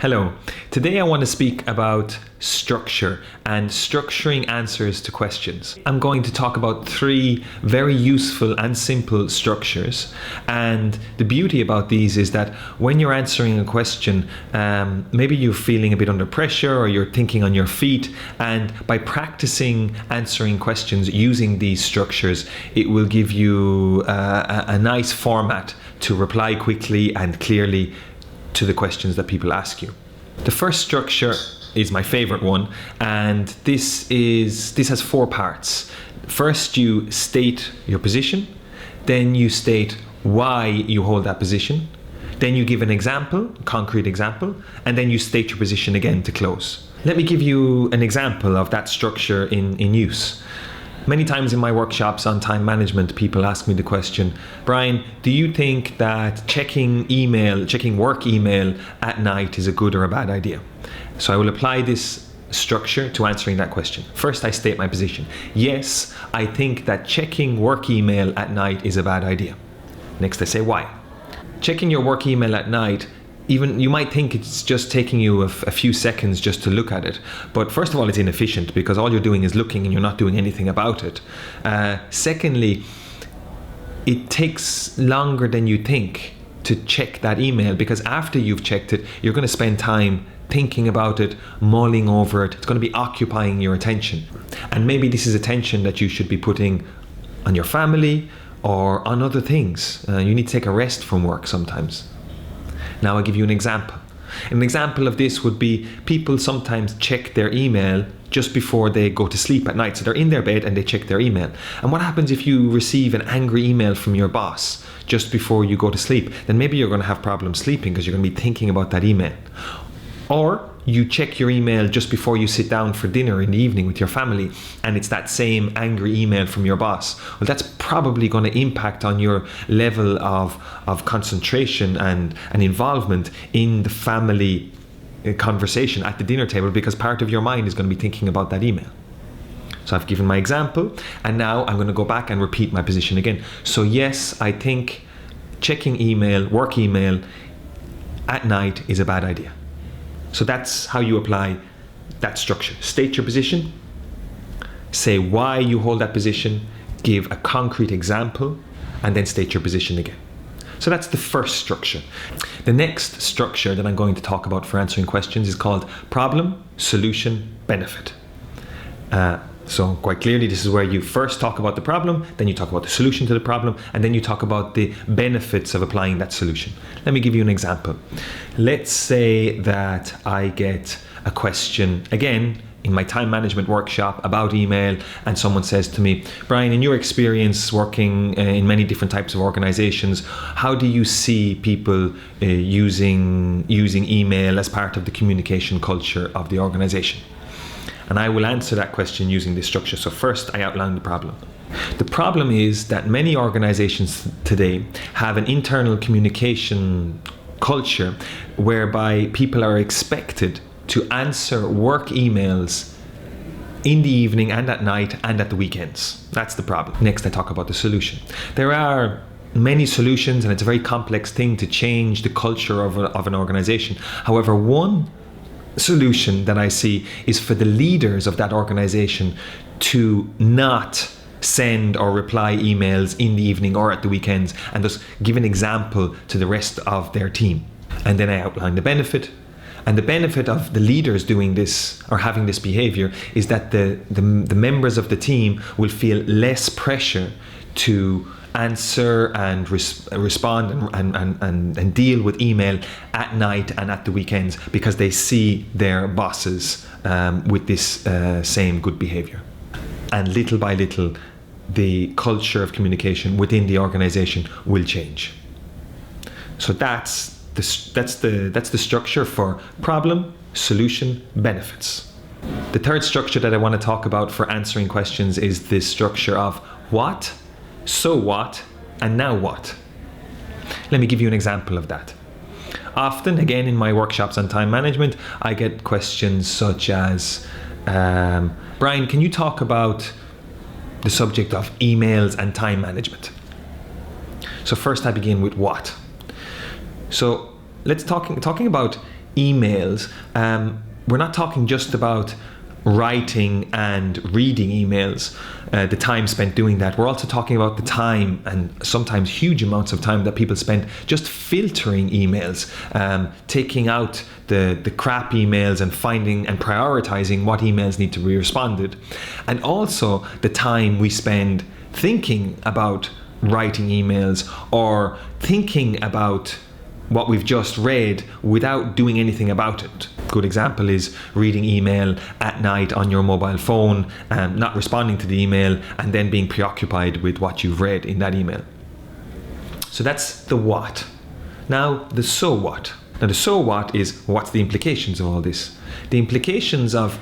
Hello. Today I want to speak about structure and structuring answers to questions. I'm going to talk about 3 very useful and simple structures, and the beauty about these is that when you're answering a question, maybe you're feeling a bit under pressure or you're thinking on your feet, and by practicing answering questions using these structures, it will give you a nice format to reply quickly and clearly to the questions that people ask you. The first structure is my favorite one, and this has 4 parts. First, you state your position, then you state why you hold that position, then you give an example, a concrete example, and then you state your position again to close. Let me give you an example of that structure in use. Many times in my workshops on time management, people ask me the question, Brian, do you think that checking work email at night is a good or a bad idea? So I will apply this structure to answering that question. First, I state my position. Yes, I think that checking work email at night is a bad idea. Next, I say why. Checking your work email at night, even you might think it's just taking you a few seconds just to look at it, but first of all, it's inefficient because all you're doing is looking and you're not doing anything about it. Secondly, it takes longer than you think to check that email, because after you've checked it, you're going to spend time thinking about it, mulling over it. It's going to be occupying your attention, and maybe this is attention that you should be putting on your family or on other things. You need to take a rest from work sometimes. Now I'll give you an example. An example of this would be people sometimes check their email just before they go to sleep at night. So they're in their bed and they check their email. And what happens if you receive an angry email from your boss just before you go to sleep? Then maybe you're going to have problems sleeping because you're going to be thinking about that email. Or you check your email just before you sit down for dinner in the evening with your family, and it's that same angry email from your boss. Well, that's probably going to impact on your level of concentration and involvement in the family conversation at the dinner table, because part of your mind is going to be thinking about that email. So I've given my example, and now I'm going to go back and repeat my position again. So yes, I think checking work email at night is a bad idea. So that's how you apply that structure. State your position, say why you hold that position, give a concrete example, and then state your position again. So that's the first structure. The next structure that I'm going to talk about for answering questions is called problem, solution, benefit. So quite clearly, this is where you first talk about the problem, then you talk about the solution to the problem, and then you talk about the benefits of applying that solution. Let me give you an example. Let's say that I get a question, again, in my time management workshop about email, and someone says to me, Brian, in your experience working in many different types of organizations, how do you see people using email as part of the communication culture of the organization? And I will answer that question using this structure. So first, I outline the problem. The problem is that many organizations today have an internal communication culture whereby people are expected to answer work emails in the evening and at night and at the weekends. That's the problem. Next, I talk about the solution. There are many solutions, and it's a very complex thing to change the culture of an organization. However, one solution that I see is for the leaders of that organization to not send or reply emails in the evening or at the weekends, and thus give an example to the rest of their team. And then I outline the benefit. And the benefit of the leaders doing this or having this behavior is that the members of the team will feel less pressure to answer and respond and deal with email at night and at the weekends, because they see their bosses with this same good behavior. And little by little, the culture of communication within the organization will change. So that's the structure for problem, solution, benefits. The third structure that I want to talk about for answering questions is this structure of what, so what, and now what. Let me give you an example of that. Often, again, in my workshops on time management, I get questions such as, Brian, can you talk about the subject of emails and time management? So first I begin with what. So let's talking about emails, we're not talking just about writing and reading emails, the time spent doing that. We're also talking about the time, and sometimes huge amounts of time, that people spend just filtering emails, taking out the crap emails and finding and prioritizing what emails need to be responded. And also the time we spend thinking about writing emails or thinking about what we've just read without doing anything about it. Good example is reading email at night on your mobile phone, not responding to the email, and then being preoccupied with what you've read in that email. So that's the what. Now the so what. Now the so what is, what's the implications of all this? The implications of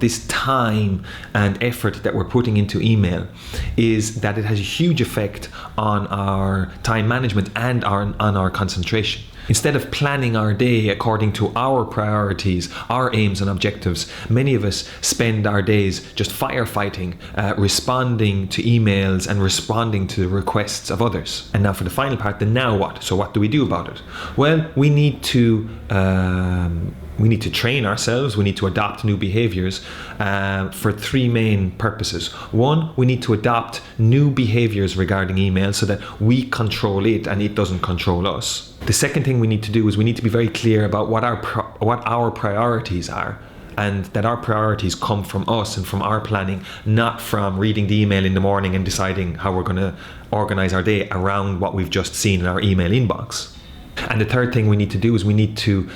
this time and effort that we're putting into email is that it has a huge effect on our time management and on our concentration. Instead of planning our day according to our priorities, our aims and objectives, many of us spend our days just firefighting, responding to emails and responding to the requests of others. And now for the final part, the now what? So what do we do about it? Well, we need to train ourselves. We need to adopt new behaviors for three main purposes. One, we need to adopt new behaviors regarding email so that we control it and it doesn't control us. The second thing we need to do is we need to be very clear about what our priorities are, and that our priorities come from us and from our planning, not from reading the email in the morning and deciding how we're going to organize our day around what we've just seen in our email inbox. And the third thing we need to do is we need to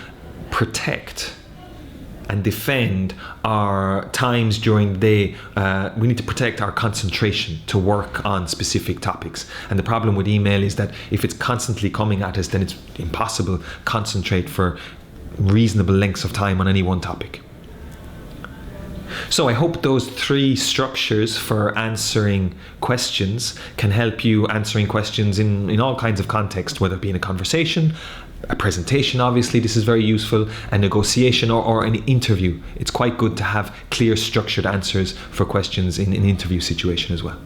protect and defend our times during the day. We need to protect our concentration to work on specific topics. And the problem with email is that if it's constantly coming at us, then it's impossible to concentrate for reasonable lengths of time on any one topic. So I hope those three structures for answering questions can help you answering questions in all kinds of contexts, whether it be in a conversation, a presentation, obviously this is very useful, a negotiation, or an interview. It's quite good to have clear structured answers for questions in an interview situation as well.